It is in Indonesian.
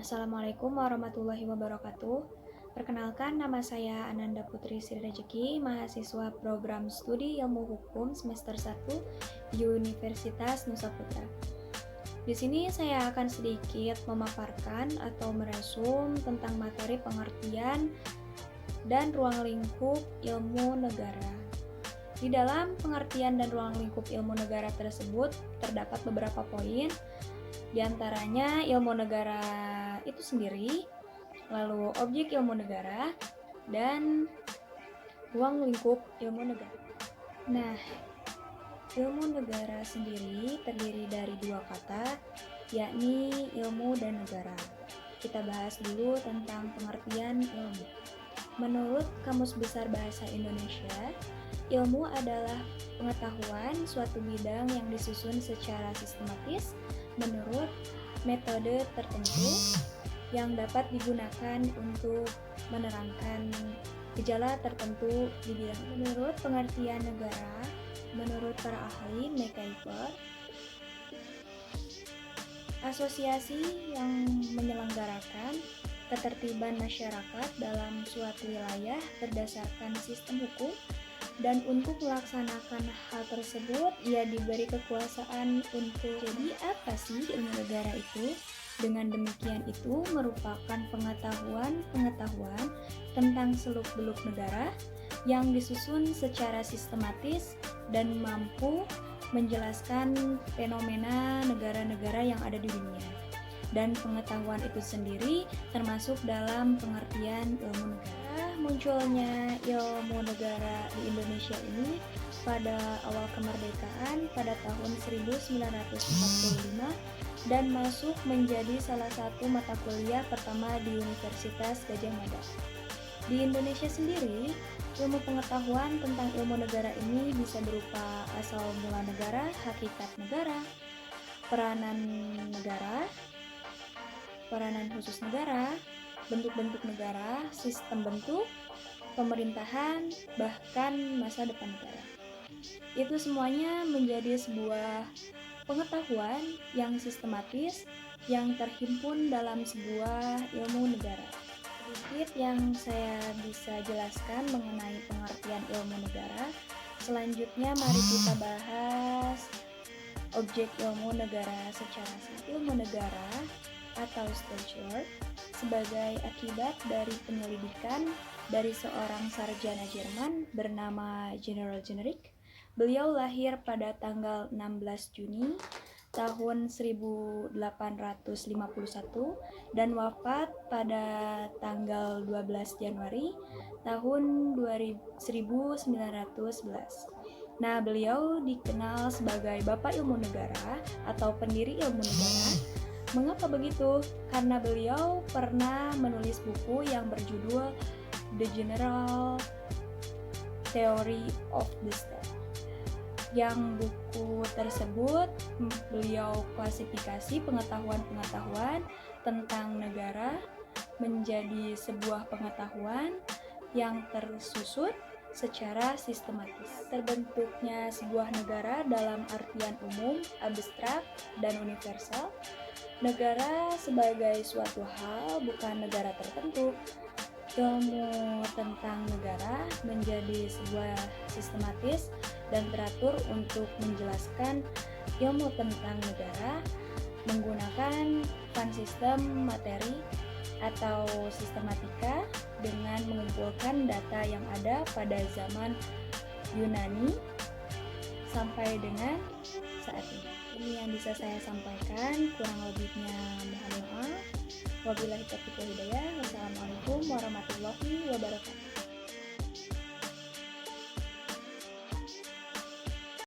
Assalamualaikum warahmatullahi wabarakatuh. Perkenalkan, nama saya Ananda Putri Sri Rejeki, mahasiswa program studi Ilmu Hukum semester 1 di Universitas Nusa Putra. Di sini saya akan sedikit memaparkan atau meresum tentang materi pengertian dan ruang lingkup ilmu negara. Di dalam pengertian dan ruang lingkup ilmu negara tersebut terdapat beberapa poin, di antaranya ilmu negara itu sendiri, lalu objek ilmu negara, dan ruang lingkup ilmu negara. Nah, ilmu negara sendiri terdiri dari dua kata, yakni ilmu dan negara. Kita bahas dulu tentang pengertian ilmu. Menurut Kamus Besar Bahasa Indonesia, ilmu adalah pengetahuan suatu bidang yang disusun secara sistematis menurut metode tertentu yang dapat digunakan untuk menerangkan gejala tertentu di bidang. Menurut pengertian negara, menurut para ahli MacIver, asosiasi yang menyelenggarakan ketertiban masyarakat dalam suatu wilayah berdasarkan sistem hukum, dan untuk melaksanakan hal tersebut ia diberi kekuasaan untuk. Jadi apa sih ilmu negara itu? Dengan demikian itu merupakan pengetahuan tentang seluk-beluk negara yang disusun secara sistematis dan mampu menjelaskan fenomena negara-negara yang ada di dunia. Dan pengetahuan itu sendiri termasuk dalam pengertian ilmu negara. Munculnya ilmu negara di Indonesia ini pada awal kemerdekaan pada tahun 1945 dan masuk menjadi salah satu mata kuliah pertama di Universitas Gadjah Mada. Di Indonesia sendiri, ilmu pengetahuan tentang ilmu negara ini bisa berupa asal mula negara, hakikat negara, peranan negara, peranan khusus negara, bentuk-bentuk negara, sistem bentuk, pemerintahan, bahkan masa depan negara. Itu semuanya menjadi sebuah pengetahuan yang sistematis yang terhimpun dalam sebuah ilmu negara. Sedikit yang saya bisa jelaskan mengenai pengertian ilmu negara. Selanjutnya mari kita bahas objek ilmu negara secara singkat. Ilmu negara atau stature sebagai akibat dari penyelidikan dari seorang sarjana Jerman bernama General Generic. Beliau lahir pada tanggal 16 Juni tahun 1851 dan wafat pada tanggal 12 Januari tahun 1911. Nah, beliau dikenal sebagai Bapak Ilmu Negara atau pendiri ilmu negara. Mengapa begitu? Karena beliau pernah menulis buku yang berjudul The General Theory of the State. Yang buku tersebut beliau klasifikasi pengetahuan-pengetahuan tentang negara menjadi sebuah pengetahuan yang tersusun secara sistematis. Terbentuknya sebuah negara dalam artian umum, abstrak, dan universal. Negara sebagai suatu hal, bukan negara tertentu. Ilmu tentang negara menjadi sebuah sistematis dan teratur untuk menjelaskan ilmu tentang negara menggunakan sistem materi atau sistematika dengan mengumpulkan data yang ada pada zaman Yunani sampai dengan saat ini. Ini yang bisa saya sampaikan, kurang lebihnya mohon maaf. Wabillahi taufiq wal hidayah. Wassalamualaikum warahmatullahi wabarakatuh.